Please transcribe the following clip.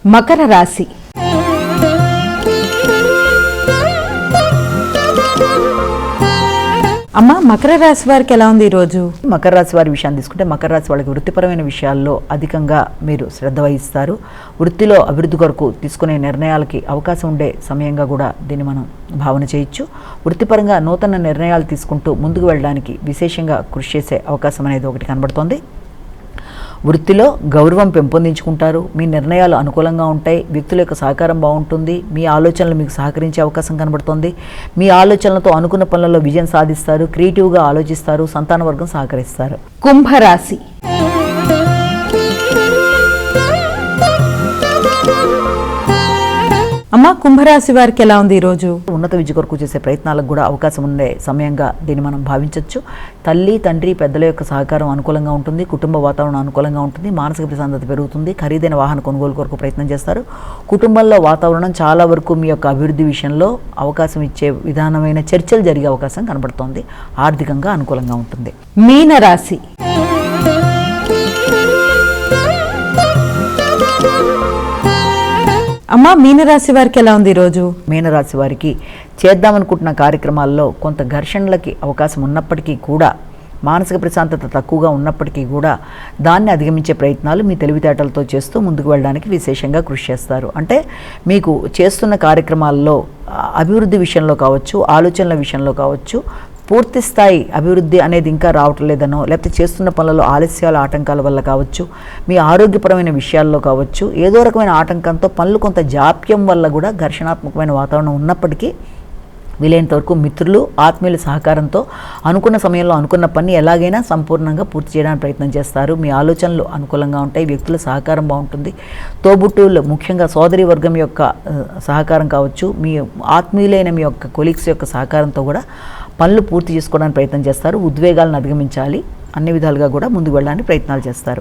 మకర రాశి. అమ్మ, మకర రాశి వారికి ఎలా ఉంది ఈరోజు? మకర రాశి వారి విషయాన్ని తీసుకుంటే మకర రాశి వాళ్ళకి వృత్తిపరమైన విషయాల్లో అధికంగా మీరు శ్రద్ధ వహిస్తారు. వృత్తిలో అభివృద్ధి కొరకు తీసుకునే నిర్ణయాలకి అవకాశం ఉండే సమయంగా కూడా దీన్ని మనం భావన చేయొచ్చు. వృత్తిపరంగా నూతన నిర్ణయాలు తీసుకుంటూ ముందుకు వెళ్ళడానికి విశేషంగా కృషి చేసే అవకాశం అనేది ఒకటి కనబడుతోంది. వృత్తిలో గౌరవం పెంపొందించుకుంటారు. మీ నిర్ణయాలు అనుకూలంగా ఉంటాయి. వ్యక్తుల యొక్క సహకారం బాగుంటుంది. మీ ఆలోచనలు మీకు సహకరించే అవకాశం కనబడుతుంది. మీ ఆలోచనలతో అనుకున్న పనులలో విజయం సాధిస్తారు. క్రియేటివ్గా ఆలోచిస్తారు. సంతాన వర్గం సహకరిస్తారు. కుంభరాశి. అమ్మ, కుంభరాశి వారికి ఎలా ఉంది ఈరోజు? ఉన్నత విద్య కొరకు చేసే ప్రయత్నాలకు కూడా అవకాశం ఉండే సమయంగా దీన్ని మనం భావించవచ్చు. తల్లి, తండ్రి, పెద్దల యొక్క సహకారం అనుకూలంగా ఉంటుంది. కుటుంబ వాతావరణం అనుకూలంగా ఉంటుంది. మానసిక ప్రశాంతత పెరుగుతుంది. ఖరీదైన వాహన కొనుగోలు కొరకు ప్రయత్నం చేస్తారు. కుటుంబంలో వాతావరణం చాలా వరకు మీ యొక్క అభివృద్ధి విషయంలో అవకాశం ఇచ్చే విధానమైన చర్చలు జరిగే అవకాశం కనబడుతోంది. ఆర్థికంగా అనుకూలంగా ఉంటుంది. మీనరాశి. అమ్మ, మీనరాశి వారికి ఎలా ఉంది ఈరోజు? మీనరాశి వారికి చేద్దామనుకుంటున్న కార్యక్రమాల్లో కొంత ఘర్షణలకి అవకాశం ఉన్నప్పటికీ కూడా, మానసిక ప్రశాంతత తక్కువగా ఉన్నప్పటికీ కూడా దాన్ని అధిగమించే ప్రయత్నాలు మీ తెలివితేటలతో చేస్తూ ముందుకు వెళ్ళడానికి విశేషంగా కృషి చేస్తారు. అంటే మీకు చేస్తున్న కార్యక్రమాల్లో అభివృద్ధి విషయంలో కావచ్చు, ఆలోచనల విషయంలో కావచ్చు, పూర్తి స్థాయి అభివృద్ధి అనేది ఇంకా రావటం లేదనో, లేకపోతే చేస్తున్న పనులలో ఆలస్యాల ఆటంకాల వల్ల కావచ్చు, మీ ఆరోగ్యపరమైన విషయాల్లో కావచ్చు, ఏదో రకమైన ఆటంకంతో పనులు కొంత జాప్యం వల్ల కూడా ఘర్షణాత్మకమైన వాతావరణం ఉన్నప్పటికీ వీలైనంత వరకు మిత్రులు, ఆత్మీయుల సహకారంతో అనుకున్న సమయంలో అనుకున్న పని ఎలాగైనా సంపూర్ణంగా పూర్తి చేయడానికి ప్రయత్నం చేస్తారు. మీ ఆలోచనలు అనుకూలంగా ఉంటాయి. వ్యక్తుల సహకారం బాగుంటుంది. తోబుట్టువులు, ముఖ్యంగా సోదరి వర్గం యొక్క సహకారం కావచ్చు, మీ ఆత్మీయులైన మీ యొక్క కొలీగ్స్ యొక్క సహకారంతో కూడా పనులు పూర్తి చేసుకోవడానికి ప్రయత్నం చేస్తారు. ఉద్వేగాలను అధిగమించాలి. అన్ని విధాలుగా కూడా ముందుకు వెళ్ళడానికి ప్రయత్నాలు చేస్తారు.